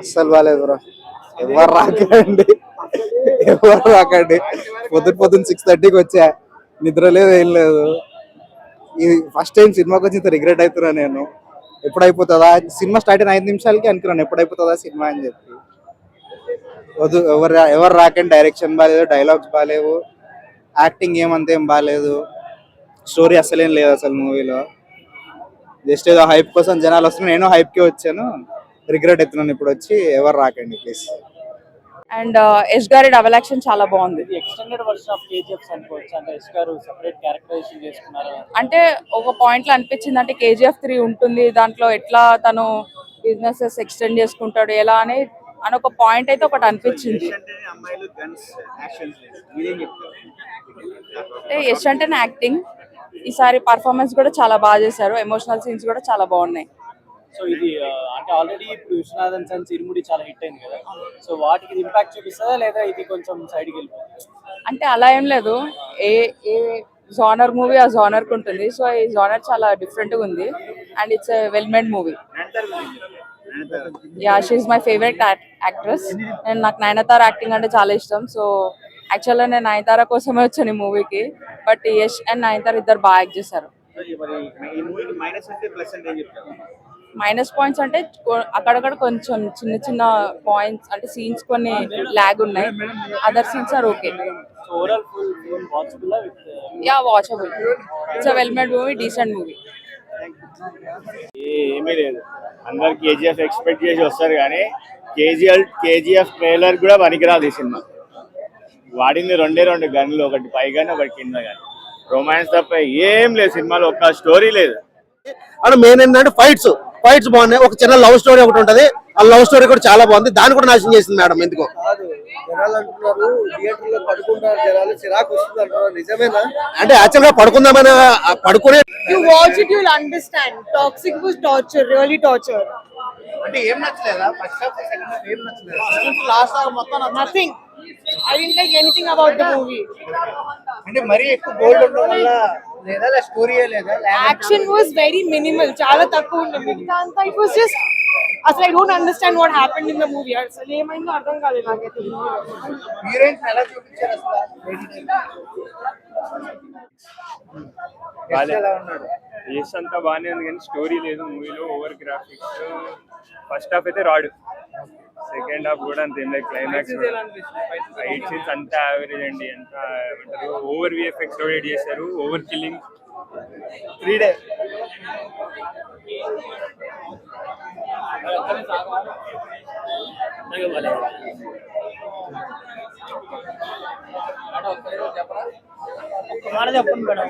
అస్సలు బాగాలేదు బ్రో. ఎవరు రాకండి, ఎవరు రాకండి. పొద్దున్న 6:30కి వచ్చా, నిద్ర లేదు ఏం లేదు. ఇది ఫస్ట్ టైం సినిమాకి వచ్చి ఇంత రిగ్రెట్ అవుతున్నా నేను. ఎప్పుడైపోతుందా సినిమా స్టార్ట్ అయిన 5 నిమిషాలకి అనుకున్నాను ఎప్పుడైపోతుందా సినిమా అని చెప్పి. వద్దు, ఎవరు రాకండి. డైరెక్షన్ బాగాలేదు, డైలాగ్స్ బాగాలేవు, యాక్టింగ్ ఏమంతేం బాగాలేదు, స్టోరీ అసలేం లేదు అసలు మూవీలో. జస్ట్ ఏదో హైప్ కోసం జనాలు వస్తున్నారు, నేను హైప్కి వచ్చాను. రిగ్రెట్ అవుతున్నాను ఇప్పుడు వచ్చి. ఎవరు రాకండి ప్లీజ్. అండ్ యష్ గారి డబల్ యాక్షన్ చాలా బాగుంది. ఎక్స్టెండెడ్ వర్షన్ ఆఫ్ కేజీఎఫ్ అనుకోవచ్చు, అంటే యష్ గారు సెపరేట్ క్యారెక్టరైజేషన్ చేసుకున్నారు. అంటే ఒక పాయింట్ లో అనిపించింది, అంటే KGF 3 ఉంటుంది, దాంట్లో ఎట్లా తను బిజినెసెస్ ఎక్స్టెండ్ చేసుకుంటాడు ఎలా అని ఒక పాయింట్ అయితే ఒకటి అనిపించింది. అంటే యష్ అంటేనే యాక్టింగ్. ఈసారి పర్ఫార్మెన్స్ కూడా చాలా బాగా చేశారు, ఎమోషనల్ సీన్స్ కూడా చాలా బాగున్నాయి. సో ఇది అంటే ఆల్రెడీ ఇప్పుడు విశ్వనాథన్ సన్స్ ఇరుముడి చాలా హిట్ అయింది కదా, సో వాటికి ఇంపాక్ట్ చూపిస్తుందా లేదా ఇది కొంచెం సైడ్కి వెళ్ళిపోతుంది? అంటే అలా ఏం లేదు, ఏ ఏ జానర్ మూవీ ఆ జానర్ కు ఉంటుంది. సో ఈ జానర్ చాలా డిఫరెంట్ గా ఉంది and it's well made movie. Yeah, she's my favourite actress. And నాకు నయనతార యాక్టింగ్ అంటే చాలా ఇష్టం. సో యాక్చువల్గా నేను నయనతార కోసమే వచ్చాను ఈ మూవీకి, బట్ యష్ అండ్ నయనతార ఇద్దరు బాగా యాక్ట్ చేశారు. మైనస్ పాయింట్స్ అంటే అక్కడక్కడ కొంచెం చిన్న చిన్న పాయింట్స్, అంటే సీన్స్ కొన్ని లాగ్ ఉన్నాయి. Other scenes are okay. Yeah, watchable. It's a well made movie, decent movie. ఏమీ లేదు, అందరు KGF ఎక్స్పెక్ట్ చేసి వస్తారు కానీ కేజీఎఫ్ ట్రైలర్ కూడా పనికిరాదు ఈ సినిమా. వాడింది రెండు గన్లు, ఒకటి పై గన్ ఒకటి కింద గన్. రొమాన్స్ తప్ప ఏం లేదు సినిమాలో, ఒక్క స్టోరీ లేదు. అండ్ మెయిన్ ఏంటంటే ఫైట్స్ బాగున్నాయి. ఒక చిన్న లవ్ స్టోరీ ఒకటి ఉంటది, ఆ లవ్ స్టోరీ కూడా చాలా బాగుంది. దాన్ని కూడా నాశనం చేసింది మేడం. ఎందుకో జనాలు అంటున్నారు థియేటర్ లో పడుకుంటారు, జనాలు చిరాకు వస్తుంది అంటున్నారు, నిజమేనా? అంటే యాక్చువల్ గా పడుకుందామని పడుకునే You watch it, you'll understand. Toxic was torture, really torture. అంటే ఏం నచ్చలేదా? ఫస్ట్ హాఫ్ సెకండ్ హాఫ్ ఏం నచ్చలేదు? లాస్ట్ హాఫ్ మొత్తం Nothing. I didn't like anything about the movie. అంటే మరీ ఎక్కువ గోల్డ్ ఉండడం వల్ల లేదా స్టోరీయే లేదా? Action was very minimal. చాలా తక్కువ ఉంది. మిగతాంతా it was just అసలు I don't understand what happened in the movie. అసలు ఏమైందో అర్థం కాలేదు నాకైతే. హీరోయిన్స్ ఎలా చూపించారు అసలు? ఎలా ఉన్నాడు? యష్ అంతా బాగానే ఉంది కానీ స్టోరీ లేదు మూవీలో. Over graphics. ఫస్ట్ హాఫ్ అయితే రాడు, సెకండ్ హాఫ్ కూడా అంత ఏం లేదు. క్లైమాక్స్ ఫైట్ సీన్స్ అంతా యావరేజ్ అండి. అంతా ఏమంటారు, ఓవర్ VFX లోడెడ్ చేశారు, ఓవర్ కిల్లింగ్. 3 డే మాట చెప్పండి మేడం.